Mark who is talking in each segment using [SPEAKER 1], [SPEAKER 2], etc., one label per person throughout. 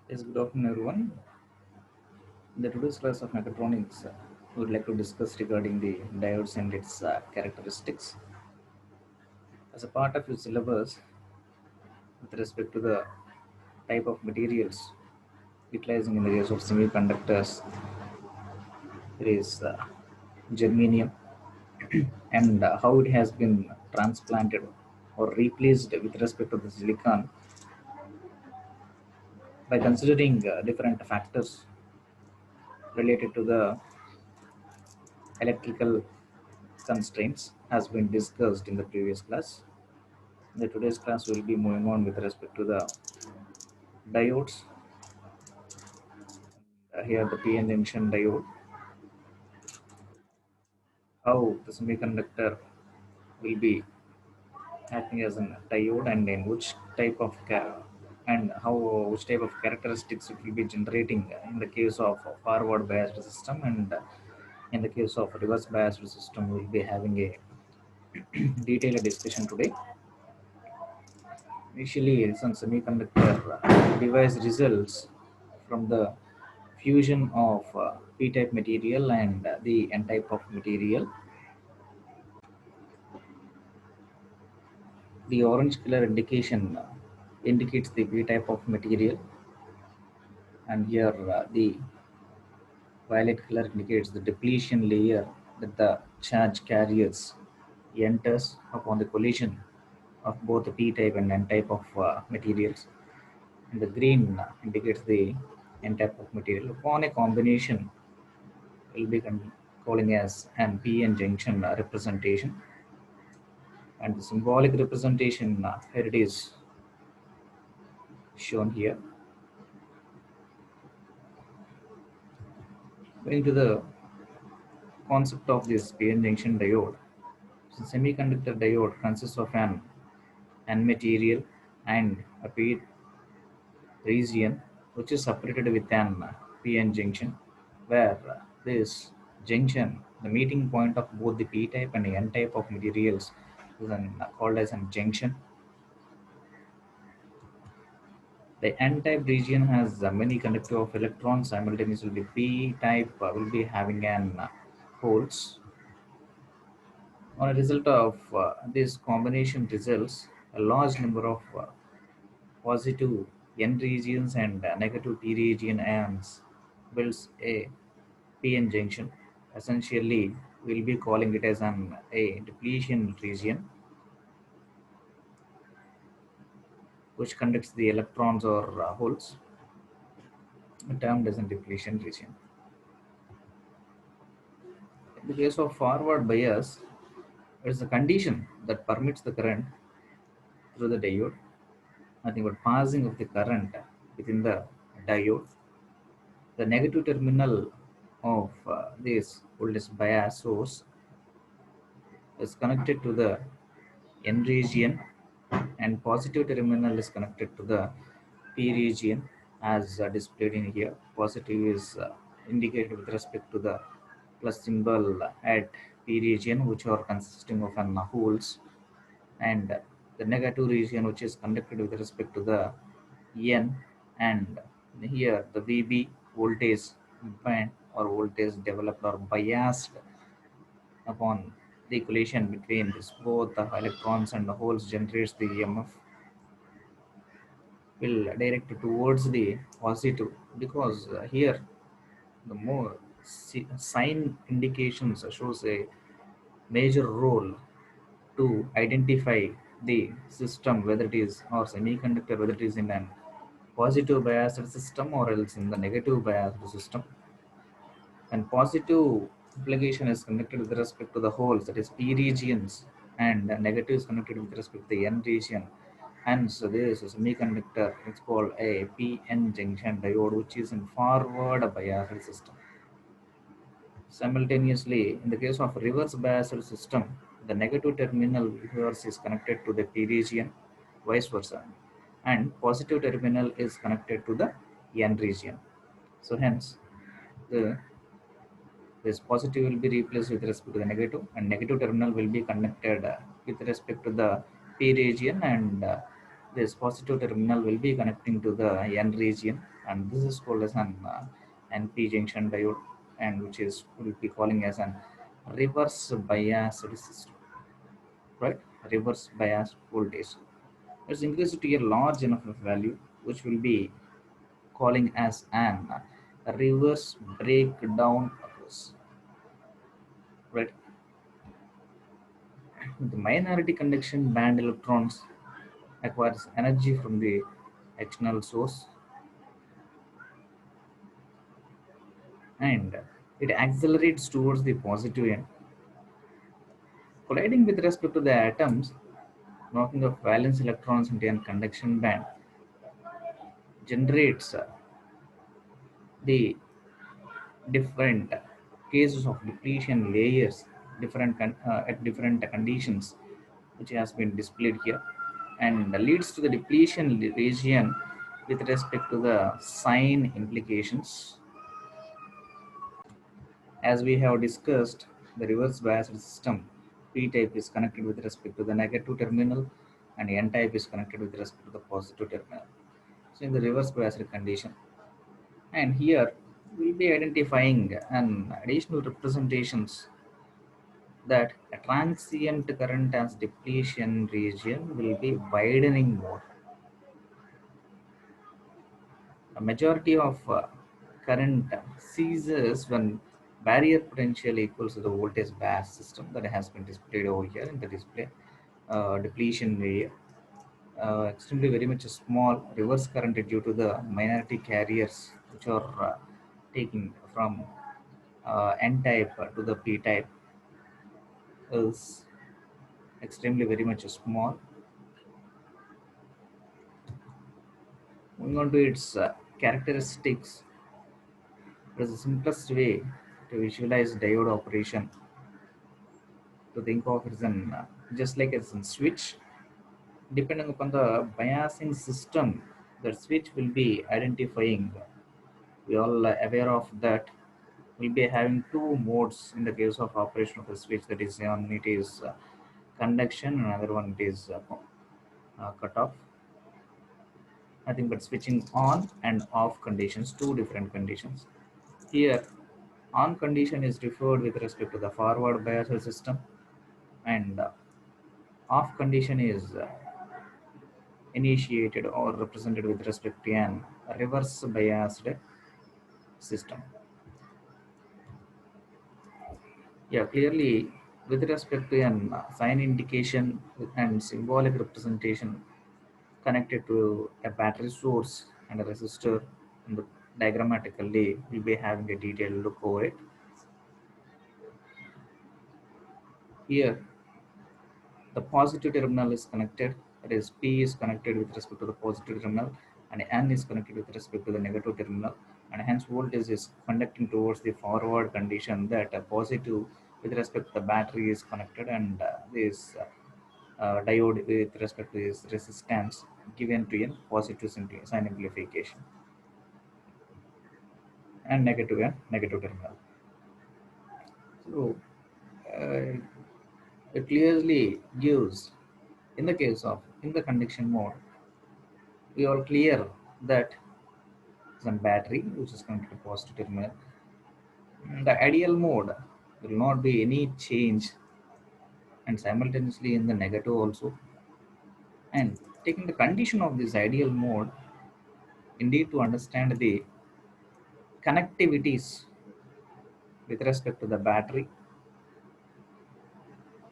[SPEAKER 1] Yes, good afternoon, everyone. In the today's class of mechatronics, we would like to discuss regarding the diodes and its characteristics. As a part of your syllabus, with respect to the type of materials utilizing in the case of semiconductors, there is germanium, and how it has been transplanted or replaced with respect to the silicon by considering different factors related to the electrical constraints has been discussed in the previous class. In the today's class, we'll be moving on with respect to the diodes. Here, the PN junction diode, how the semiconductor will be acting as a diode, and in which type of and how which type of characteristics it will be generating in the case of a forward biased system, and in the case of reverse biased system, we'll be having a detailed discussion today. Initially, some semiconductor device results from the fusion of p-type material and the n-type of material. The orange color indication indicates the p-type of material, and here the violet color indicates the depletion layer that the charge carriers enters upon the collision of both the p-type and n-type of materials. And the green indicates the n-type of material. Upon a combination, will be calling as an p-n junction representation, and the symbolic representation here it is shown here. Going to the concept of this p-n junction diode, so semiconductor diode consists of an n material and a p region which is separated with an p-n junction, where this junction, the meeting point of both the p-type and the n-type of materials, is called as a junction. The n-type region has many conductive of electrons simultaneously. The p-type will be having an holes. On a result of this combination results, a large number of positive n regions and negative p region ions builds a p-n junction. Essentially, we'll be calling it as a depletion region, which conducts the electrons or holes, termed as a depletion region. In the case of forward bias, it is a condition that permits the current through the diode, nothing but passing of the current within the diode. The negative terminal of this voltage bias source is connected to the N region, and positive terminal is connected to the P region as displayed in here. Positive is indicated with respect to the plus symbol at P region, which are consisting of an holes, and the negative region which is conducted with respect to the N, and here the VB voltage band or voltage developed or biased upon the collision between this both the electrons and the holes generates the EMF will direct towards the positive, because here the more sign indications shows a major role to identify the system, whether it is or semiconductor, whether it is in an positive biased system or else in the negative biased system. And positive implication is connected with respect to the holes, that is p regions, and negative is connected with respect to the n region. Hence, this is a semiconductor. It's called a p-n junction diode, which is in forward biased system. Simultaneously, in the case of reverse biased system, the negative terminal reverse is connected to the P region, vice versa, and positive terminal is connected to the N region. So hence, the this positive will be replaced with respect to the negative, and negative terminal will be connected with respect to the P region, and This positive terminal will be connecting to the N region, and this is called as an NP junction diode, and which is will be calling as an reverse bias resistor, right? Reverse bias voltage. It's increased to a large enough of value, which will be calling as an reverse breakdown process, right? The minority conduction band electrons acquires energy from the external source, and it accelerates towards the positive end, colliding with respect to the atoms, knocking off valence electrons into a conduction band, generates the different cases of depletion layers, at different conditions, which has been displayed here, and leads to the depletion region with respect to the sign implications. As we have discussed, the reverse biased system P-type is connected with respect to the negative terminal, and N-type is connected with respect to the positive terminal. So in the reverse biased condition, and here we'll be identifying an additional representations that a transient current as depletion region will be widening more. A majority of current ceases when barrier potential equals to the voltage bias system that has been displayed over here in the display. Depletion area, extremely very much small reverse current due to the minority carriers which are taking from N type to the P type is extremely very much small. Moving on to its characteristics, it is the simplest way to visualize diode operation, to think of it as an just like as a switch. Depending upon the biasing system, the switch will be identifying. We all are aware of that. We'll be having two modes in the case of operation of the switch. That is, one it is conduction, and another one it is cutoff. Nothing but switching on and off conditions, two different conditions. Here, on condition is referred with respect to the forward bias system, and off condition is initiated or represented with respect to an reverse biased system. Yeah, clearly with respect to an sign indication and symbolic representation connected to a battery source and a resistor, and the diagrammatically we'll be having a detailed look over it. Here the positive terminal is connected, that is P is connected with respect to the positive terminal, and N is connected with respect to the negative terminal, and hence voltage is conducting towards the forward condition that a positive with respect to the battery is connected, and this diode with respect to this resistance given to a positive sign amplification, and negative terminal. So uh, it clearly gives, in the case of in the conduction mode, we are clear that some battery which is connected to positive terminal. The ideal mode will not be any change, and simultaneously in the negative also. And taking the condition of this ideal mode, indeed to understand the connectivities with respect to the battery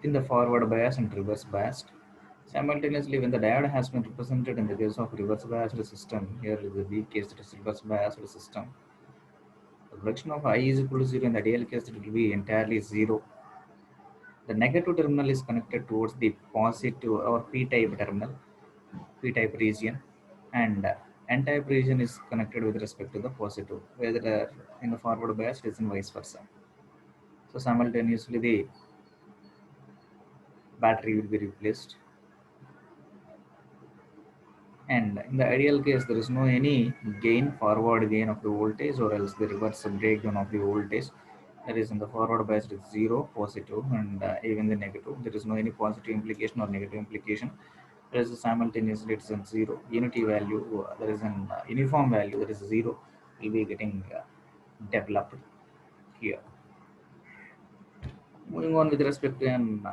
[SPEAKER 1] in the forward bias and reverse biased. Simultaneously, when the diode has been represented in the case of reverse biased system, here is the weak case, that is reverse biased system. The projection of I is equal to 0 in the ideal case, it will be entirely 0. The negative terminal is connected towards the positive or P-type terminal, P-type region, and N-type region is connected with respect to the positive, whether in the forward bias it is in vice versa. So simultaneously the battery will be replaced, and in the ideal case there is no any forward gain of the voltage, or else the reverse breakdown of the voltage. That is, in the forward bias it is 0 positive, and even the negative there is no any positive implication or negative implication. there is a simultaneously it is in 0 unity value, there is an uniform value, there is 0 will be getting developed here. Moving on with respect to an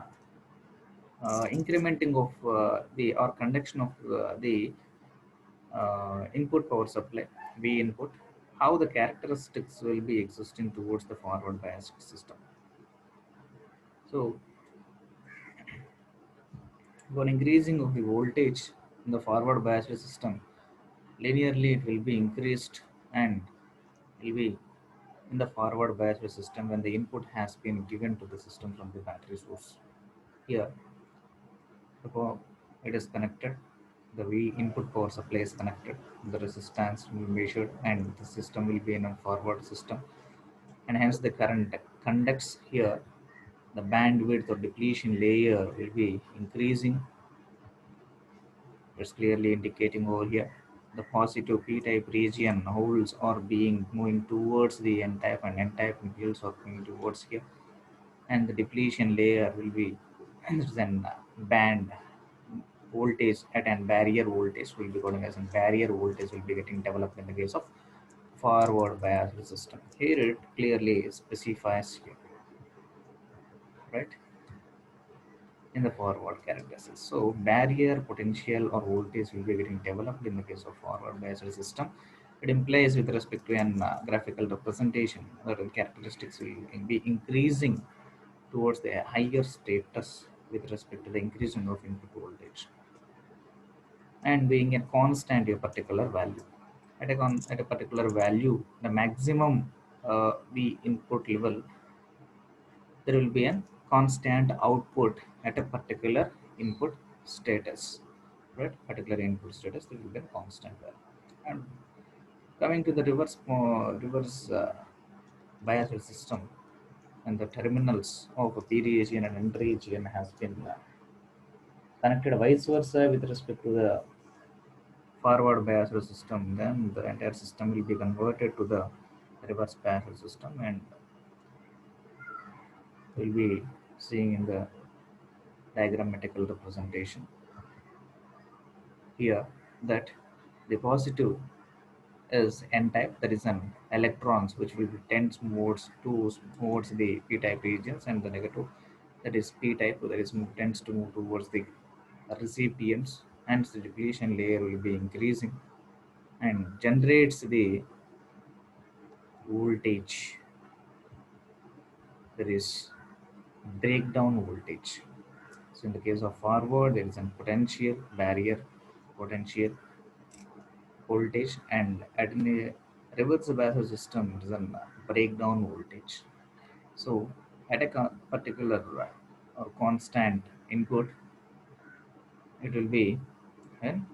[SPEAKER 1] incrementing of the or conduction of the input power supply V input, how the characteristics will be existing towards the forward biased system. So for increasing of the voltage in the forward biased system, linearly it will be increased and will be in the forward biased system when the input has been given to the system from the battery source. Here, the power, it is connected, the V input power supply is connected, the resistance will be measured, and the system will be in a forward system, and hence the current conducts here. The bandwidth or depletion layer will be increasing. It's clearly indicating over here. The positive p-type region holes are being moving towards the n-type, and n-type holes are moving towards here. And the depletion layer will be then band voltage at an barrier voltage will be going as a barrier voltage will be getting developed in the case of forward bias system. Here it clearly specifies here, right, in the forward characteristics. So barrier potential or voltage will be getting developed in the case of forward biased system. It implies with respect to an graphical representation, the characteristics will be increasing towards the higher status with respect to the increasing of input voltage and being a constant a particular value. At a particular value, the maximum the input level, there will be a constant output at a particular input status, right? Particular input status, there will be a constant value. And coming to the reverse bias system, and the terminals of a P region and N region has been connected vice versa with respect to the forward bias system, then the entire system will be converted to the reverse bias system, and we'll be seeing in the diagrammatical representation here that the positive is n-type, that is an electrons which will be tends towards the p-type regions, and the negative, that is p-type, that is tends to move towards the recipients, and the depletion layer will be increasing and generates the voltage, there is breakdown voltage. So in the case of forward, there is a potential barrier potential voltage, and at a reverse bias system, it is a breakdown voltage. So at a particular constant input, it will be an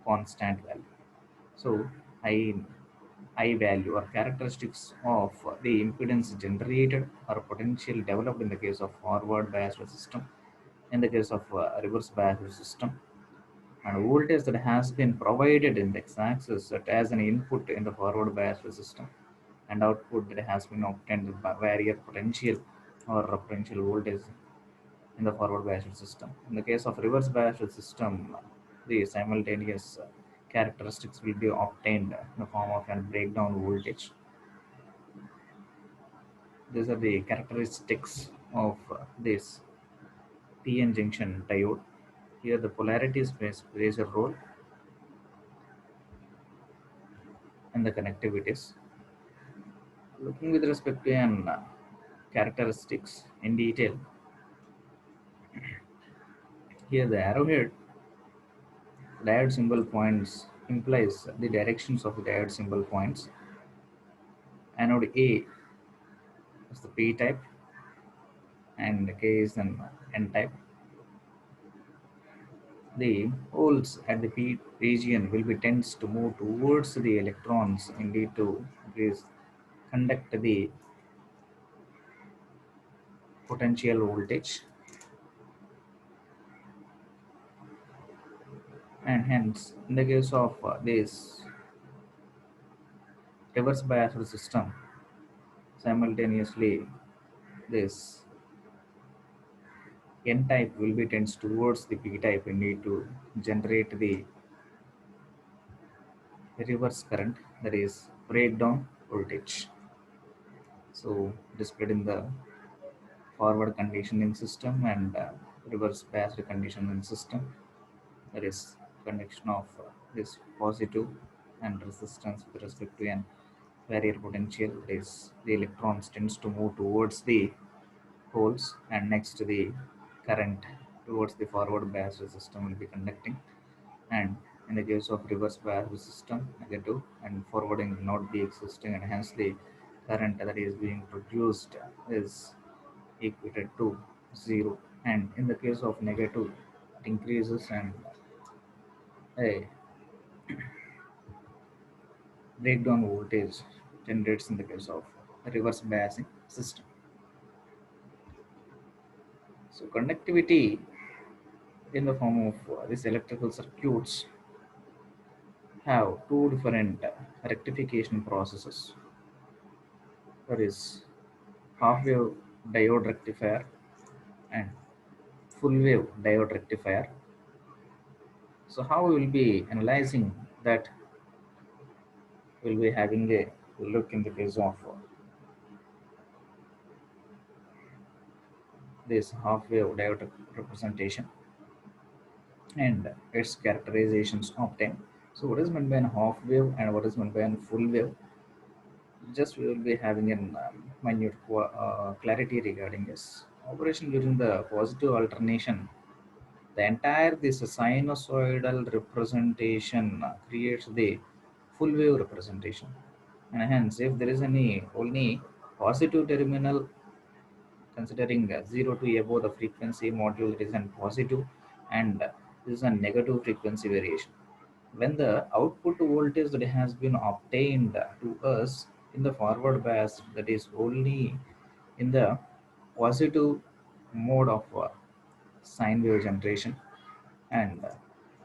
[SPEAKER 1] constant value. So I I value or characteristics of the impedance generated or potential developed in the case of forward biased system, in the case of reverse biased system, and voltage that has been provided in the x-axis that as an input in the forward biased system, and output that has been obtained by barrier potential or potential voltage in the forward biased system. In the case of reverse biased system, the simultaneous characteristics will be obtained in the form of a breakdown voltage. These are the characteristics of this PN junction diode. Here the polarities plays a role in the connectivities. Looking with respect to an characteristics in detail, here the arrowhead diode symbol points implies the directions of the diode symbol points. Anode A is the P type and K is an N type. The holes at the P region will be tends to move towards the electrons indeed to increase conduct the potential voltage, and hence in the case of this reverse biased system, simultaneously this N type will be tends towards the P type. We need to generate the reverse current, that is breakdown voltage. So displayed in the forward conditioning system and reverse biased conditioning system, that is connection of this positive and resistance with respect to an barrier potential, that is the electrons tends to move towards the holes, and next the current towards the forward biased system will be conducting, and in the case of reverse biased system negative and forwarding will not be existing, and hence the current that is being produced is equated to zero. And in the case of negative, it increases, and a breakdown voltage generates in the case of reverse biasing system. So conductivity in the form of these electrical circuits have two different rectification processes, that is half wave diode rectifier and full wave diode rectifier. So how we will be analyzing that, will be having a look in the case of this half wave diode representation and its characterizations obtained. So what is meant by a half wave and what is meant by a full wave? Just we will be having an minute clarity regarding this. Operation during the positive alternation, the entire this sinusoidal representation creates the full wave representation. And hence, if there is any only positive terminal, considering 0 to above the frequency module, it is an positive, and this is a negative frequency variation. When the output voltage that has been obtained to us in the forward bias, that is only in the positive mode of sine wave generation, and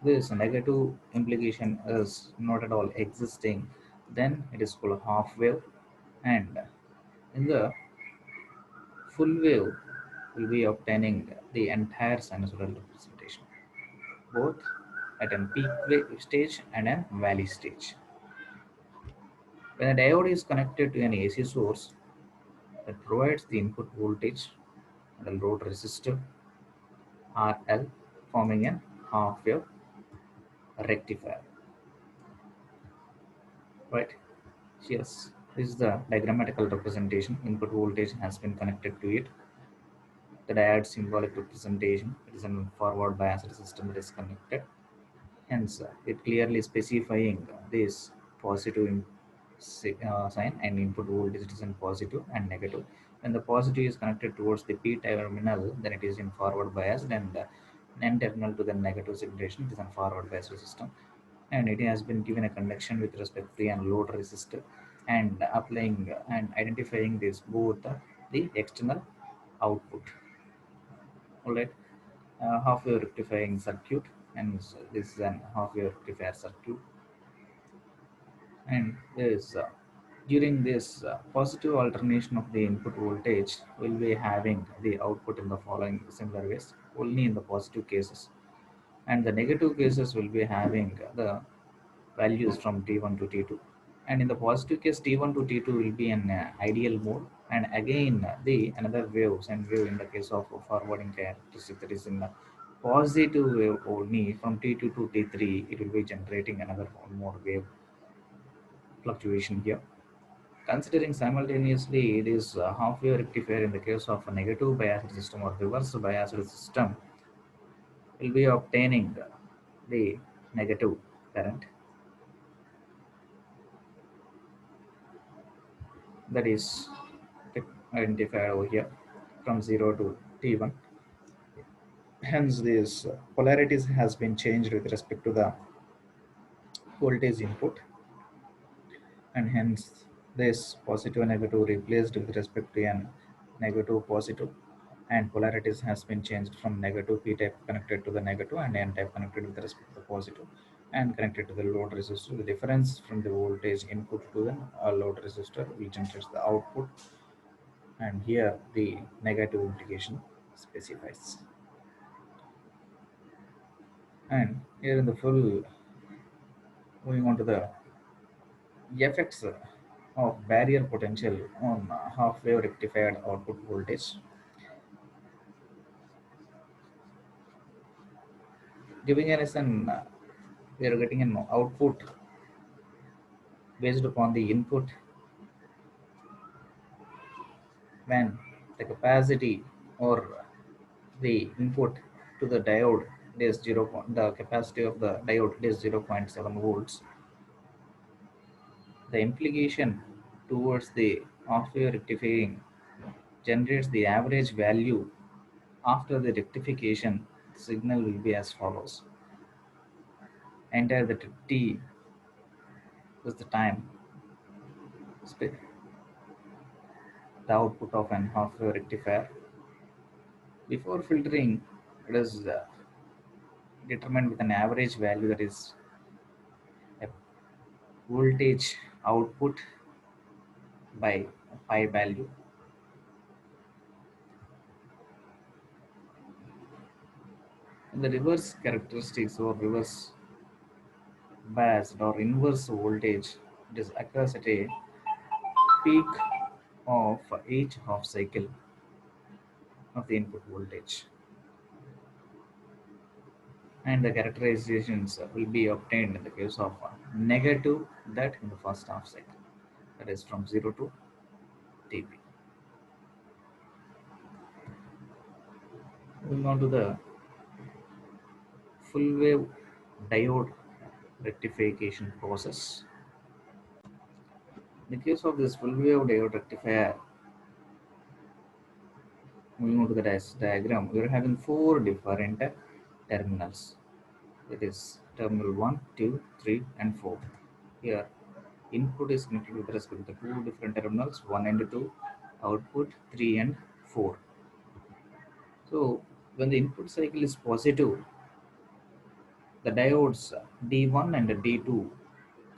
[SPEAKER 1] this negative implication is not at all existing, then it is called half wave. And in the full wave, will be obtaining the entire sinusoidal representation, both at a peak wave stage and a valley stage. When a diode is connected to an AC source that provides the input voltage and a load resistor RL, forming a half wave rectifier. Right? Yes. This is the diagrammatical representation. Input voltage has been connected to it. The diode symbolic representation, it is a forward biased system that is connected. Hence, it clearly specifying this positive sign and input voltage is in positive and negative. When the positive is connected towards the P terminal, then it is in forward biased, and the N terminal to the negative segregation, it is in forward biased system. And it has been given a conduction with respect to a load resistor, and applying and identifying this both the external output. All right, half wave rectifying circuit, and this is an half wave rectifier circuit. And this during this positive alternation of the input voltage, will be having the output in the following similar ways, only in the positive cases, and the negative cases will be having the values from T1 to T2. And in the positive case, T1 to T2 will be an ideal mode, and again the another wave, and wave in the case of forwarding characteristic, that is in the positive wave only from T2 to T3, it will be generating another one more wave fluctuation here. Considering simultaneously, it is half-wave rectifier in the case of a negative biased system or reverse biased system, will be obtaining the negative current, that is identified over here from 0 to T1. Hence, this polarities has been changed with respect to the voltage input, and hence this positive negative replaced with respect to an negative positive, and polarities has been changed from negative P type connected to the negative and N type connected with respect to the positive and connected to the load resistor. The difference from the voltage input to the load resistor will generate the output, and here the negative implication specifies. And here in the full, moving on to the effects of barrier potential on half wave rectified output voltage, giving us an we are getting an output based upon the input when the capacity or the input to the diode is the capacity of the diode is 0.7 volts. The implication towards the half-wave rectifying generates the average value after the rectification. Signal will be as follows. Enter the t is the time, the output of an half-wave rectifier. Before filtering, it is determined with an average value, that is a voltage output by pi value. The reverse characteristics or reverse biased or inverse voltage, it is occurs at a peak of each half cycle of the input voltage, and the characterizations will be obtained in the case of negative, that in the first half cycle, that is from 0 to dB. Moving on to the full wave diode rectification process. In the case of this full wave diode rectifier, moving on to the diagram, we are having four different terminals. It is terminal 1, 2, 3, and 4. Here, input is connected with respect to two different terminals, 1 and 2, output 3 and 4. So, when the input cycle is positive, the diodes D1 and D2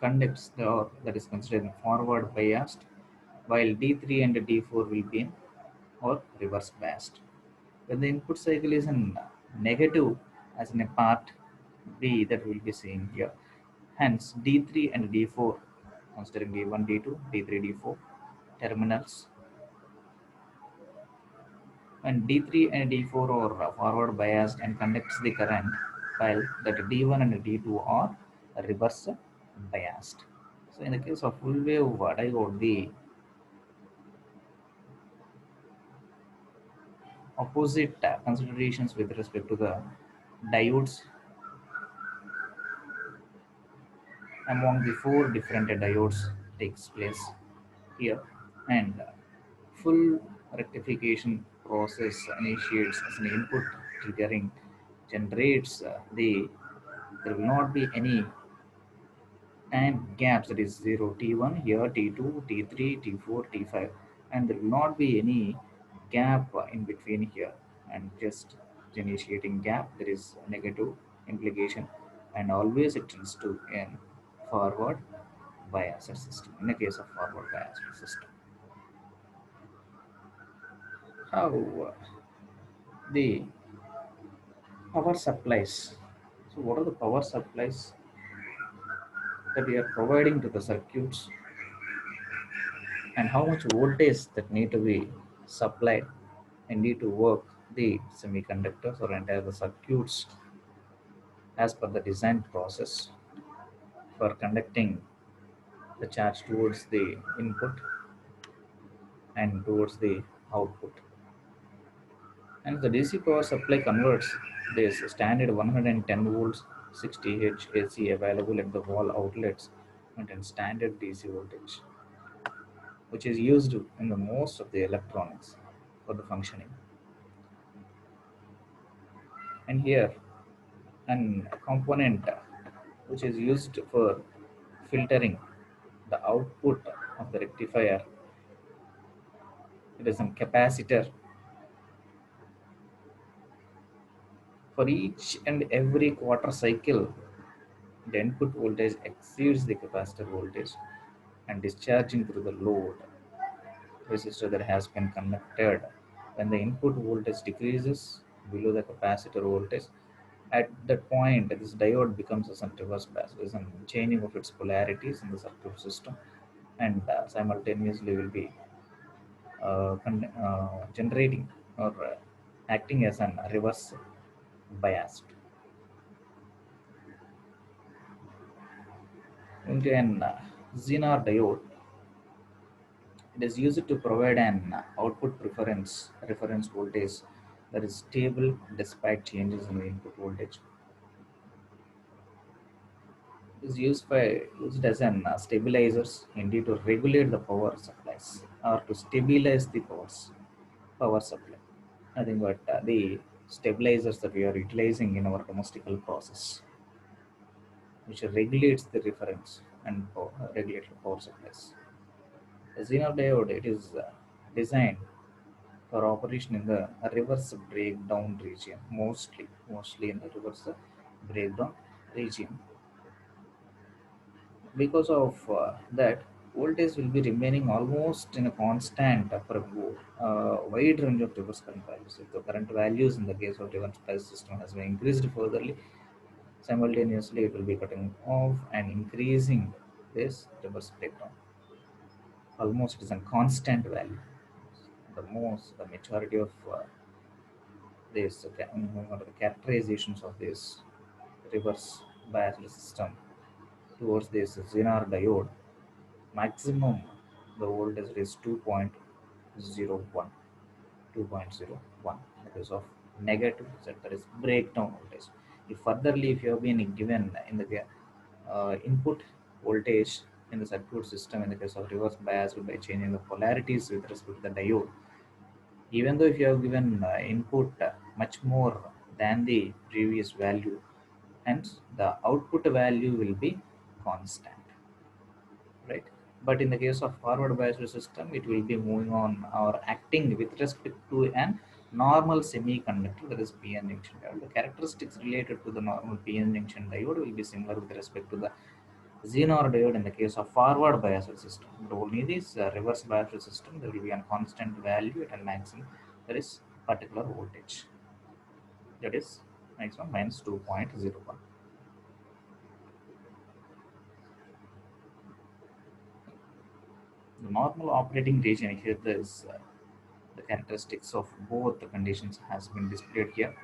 [SPEAKER 1] conducts the, or that is considered forward biased, while D3 and D4 will be in or reverse biased. When the input cycle is in negative, as in a part B that we will be seeing here, hence D3 and D4, considering D1, D2, D3, D4 terminals, when D3 and D4 are forward biased and conducts the current, while that D1 and D2 are reverse biased. So in the case of full wave diode, the opposite considerations with respect to the diodes among the four different diodes takes place here, and full rectification process initiates as an input triggering generates there will not be any time gaps, that is 0 t1 here, t2, t3, t4, t5, and there will not be any gap in between here, and just initiating gap there is a negative implication, and always it tends to an forward biased system. In the case of forward biased system, how the power supplies, so what are the power supplies that we are providing to the circuits, and how much voltage that need to be supplied and need to work the semiconductors or entire the circuits as per the design process for conducting the charge towards the input and towards the output. And the DC power supply converts this standard 110 volts 60 H AC available at the wall outlets and standard DC voltage, which is used in the most of the electronics for the functioning. And here, an component which is used for filtering the output of the rectifier, it is a capacitor. For each and every quarter cycle, the input voltage exceeds the capacitor voltage and discharging through the load resistor that has been connected. When the input voltage decreases below the capacitor voltage, At that point, this diode becomes a reverse bias. There is a changing of its polarities in the circuit system, and simultaneously will be generating or acting as an reverse biased. Into an Zener diode, it is used to provide an output reference voltage that is stable despite changes in the input voltage. It is used as an stabilizers indeed to regulate the power supplies or to stabilize the power supply. I think what the stabilizers that we are utilizing in our domestical process, which regulates the reference and regulate the power supplies. The Zener diode, it is designed for operation in the reverse breakdown region, mostly in the reverse breakdown region. Because of that, voltage will be remaining almost in a constant for a wide range of reverse current values. If the current values in the case of reverse bias system has been increased furtherly, simultaneously it will be cutting off and increasing this reverse breakdown. Almost it is a constant value. The majority of this the characterizations of this reverse bias system towards this Zener diode, maximum the voltage is 2.01, 2.01, that is of negative, that is breakdown voltage. If furtherly, if you have been given in the input voltage in the circuit system in the case of reverse bias by changing the polarities with respect to the diode, even though if you have given input much more than the previous value, hence the output value will be constant, right? But in the case of forward biased system, it will be moving on or acting with respect to an normal semiconductor, that is PN junction diode. The characteristics related to the normal PN junction diode will be similar with respect to the Zener diode in the case of forward biased system. But only this reverse biased system, there will be a constant value at a maximum, there is particular voltage, that is maximum minus 2.01. The normal operating region here is the characteristics of both the conditions has been displayed here.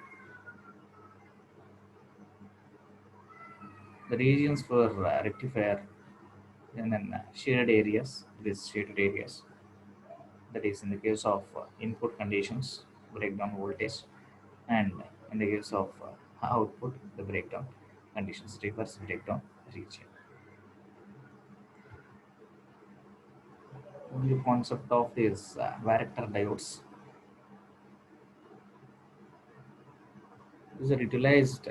[SPEAKER 1] The regions for rectifier and then shaded areas, these shaded areas, that is in the case of input conditions, breakdown voltage, and in the case of output, the breakdown conditions, reverse breakdown region. The concept of these Varactor diodes is utilized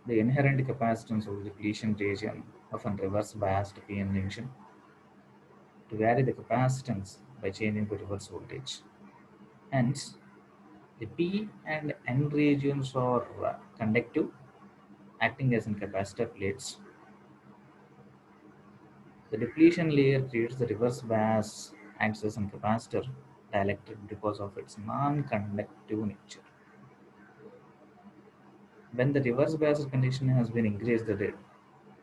[SPEAKER 1] the inherent capacitance of the depletion region of a reverse biased PN junction to vary the capacitance by changing the reverse voltage. Hence, the P and N regions are conductive, acting as in capacitor plates. The depletion layer creates the reverse bias, acts as a capacitor dielectric because of its non-conductive nature. When the reverse bias condition has been increased, the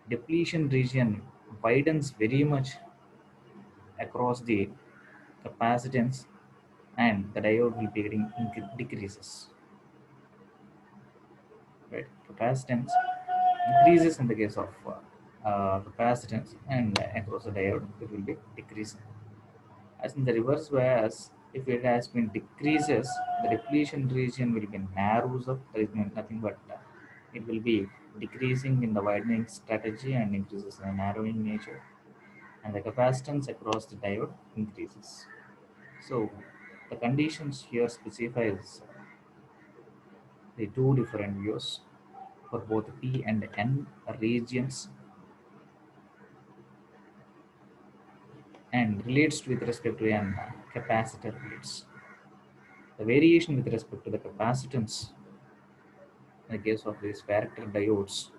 [SPEAKER 1] depletion region widens very much across the capacitance, and the diode will be getting decreases. Right, capacitance increases in the case of capacitance, and across the diode it will be decreasing. As in the reverse bias, if it has been decreases, the depletion region will be narrows up. There is nothing but it will be decreasing in the widening strategy and increases in the narrowing nature, and the capacitance across the diode increases. So the conditions here specifies the two different views for both P and N regions and relates with respect to an capacitor plates. The variation with respect to the capacitance in the case of these Varactor diodes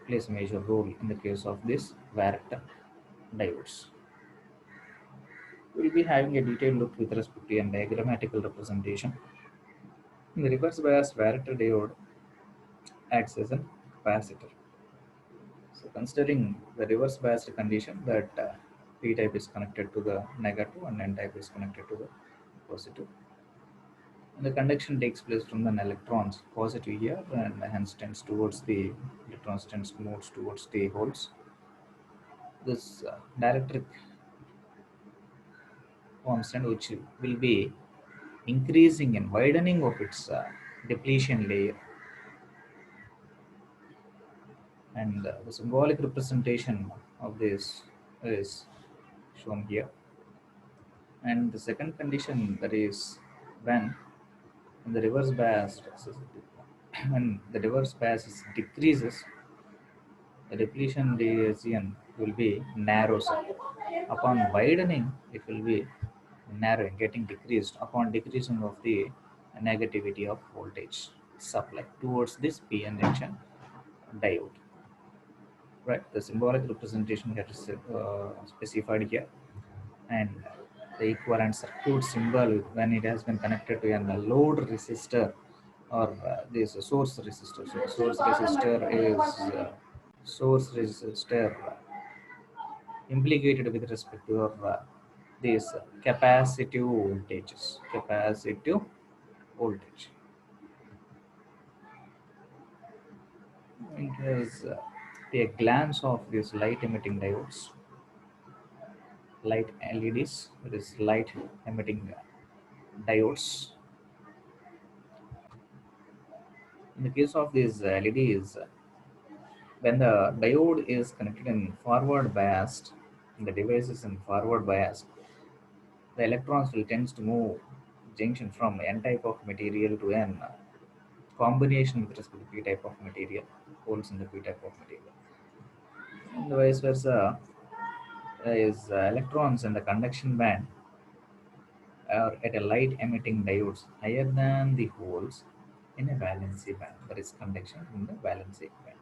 [SPEAKER 1] plays a major role in the case of this Varactor diodes. We'll be having a detailed look with respect to a diagrammatical representation. In the reverse bias Varactor diode acts as a capacitor. So considering the reverse biased condition that P type is connected to the negative and N type is connected to the positive, and the conduction takes place from the electrons positive here and hence tends towards the electrons tends moves towards the holes. This dielectric constant which will be increasing and widening of its depletion layer, and the symbolic representation of this is shown here. And the second condition, that is when the reverse bias when the reverse bias decreases, the depletion region will be narrows up. Upon widening, it will be narrowing, getting decreased upon decreasing of the negativity of voltage supply towards this PN junction diode. Right, the symbolic representation here is specified here, and the equivalent circuit symbol when it has been connected to a load resistor or this source resistor. So the source resistor implicated with respect to these capacitive voltages. Capacitive voltage. It has a glance of these light emitting diodes, light LEDs, that is light emitting diodes. In the case of these LEDs, when the diode is connected in forward biased, and the device is in forward biased, the electrons will tend to move junction from N type of material to N combination with respect to P type of material, holes in the P type of material. And vice versa, is electrons in the conduction band are at a light emitting diodes higher than the holes in a valency band, that is conduction in the valency band.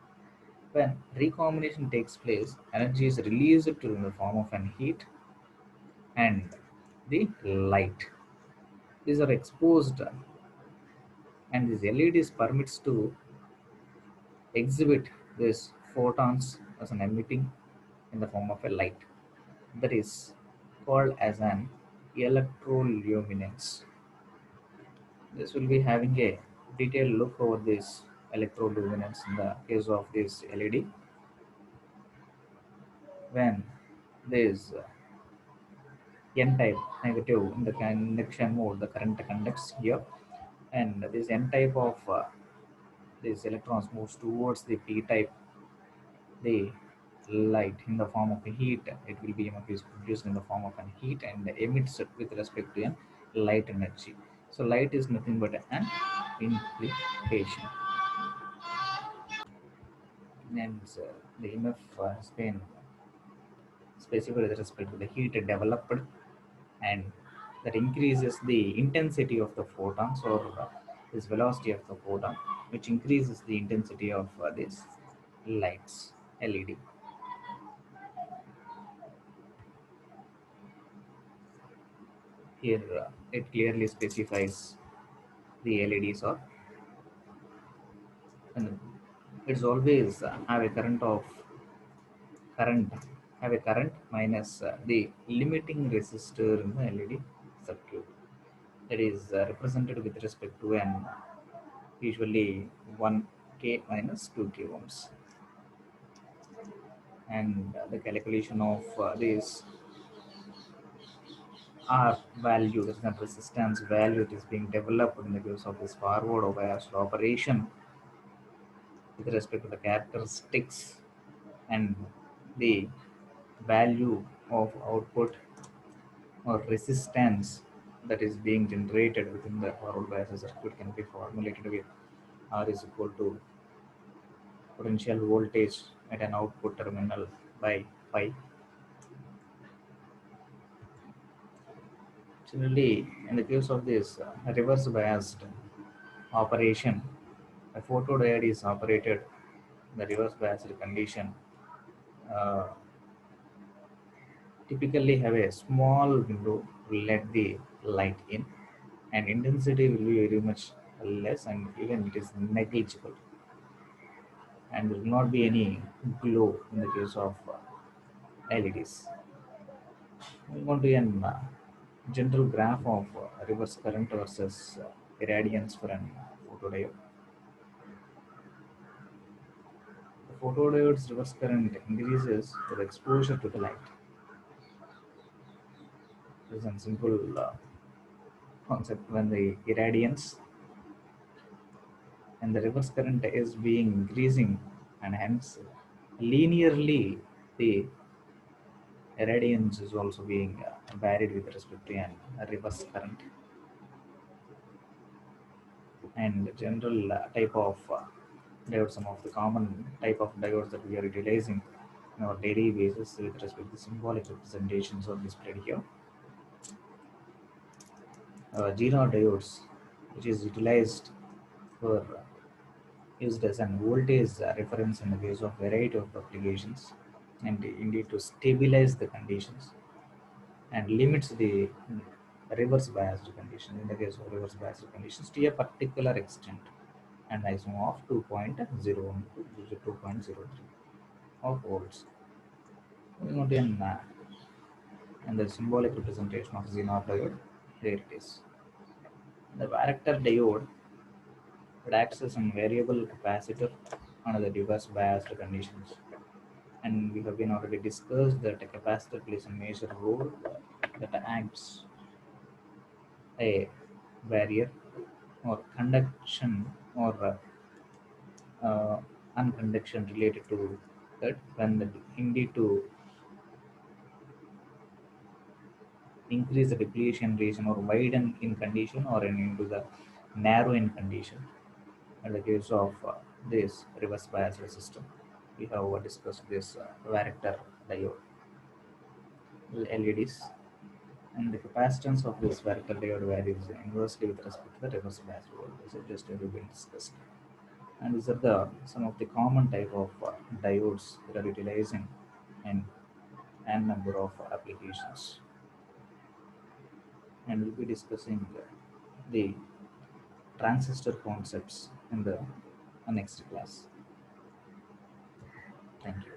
[SPEAKER 1] When recombination takes place, energy is released in the form of an heat and the light. These are exposed, and these LEDs permits to exhibit these photons as an emitting in the form of a light. That is called as an electroluminescence. This will be having a detailed look over this electroluminescence in the case of this LED. When this N type negative in the conduction mode, the current conducts here, and this N type of these electrons moves towards the P type, the light in the form of a heat, it will be is produced in the form of an heat and emits it with respect to a light energy. So light is nothing but an implication, and the EMF has been specified with respect to the heat developed, and that increases the intensity of the photons or this velocity of the photon, which increases the intensity of this lights LED. Here it clearly specifies the LEDs are, and it's always have a current have a current minus the limiting resistor in the LED circuit, that is represented with respect to an usually 1k minus 2k ohms, and the calculation of this R value, that is the resistance value, it is being developed in the case of this forward biased operation with respect to the characteristics and the value of output or resistance that is being generated within the forward bias circuit can be formulated with R is equal to potential voltage at an output terminal by phi. Similarly, in the case of this reverse biased operation, a photodiode is operated in the reverse biased condition. Uh, typically have a small window to let the light in, and intensity will be very much less, and even it is negligible, and there will not be any glow in the case of LEDs. Moving on to an general graph of reverse current versus irradiance for an photodiode. The photodiode's reverse current increases with exposure to the light. This is a simple concept when the irradiance and the reverse current is being increasing, and hence linearly the irradiance is also being varied with respect to an reverse current. And general type of diodes, some of the common type of diodes that we are utilizing on our daily basis with respect to symbolic representations are displayed here. Zener Diodes, which is utilized for used as an voltage reference in the case of variety of applications, and indeed to stabilize the conditions and limits the reverse biased condition in the case of reverse biased conditions to a particular extent, and maximum of 2.01 to 2.03 of volts. Moving on to and the symbolic representation of Zener diode, here it is. The Varactor diode, it acts as a variable capacitor under the reverse biased conditions, and we have been already discussed that a capacitor plays a major role that acts a barrier or conduction or unconduction related to that, when the indeed to increase the depletion region or widen in condition or into the narrow in condition. In the case of this reverse biased system, we have discussed this Varactor diode LEDs, and the capacitance of this Varactor diode varies inversely with respect to the reverse biased voltage, so just have been discussed. And these are the some of the common type of diodes that are utilizing in n number of applications, and we'll be discussing the transistor concepts in the next class. Thank you.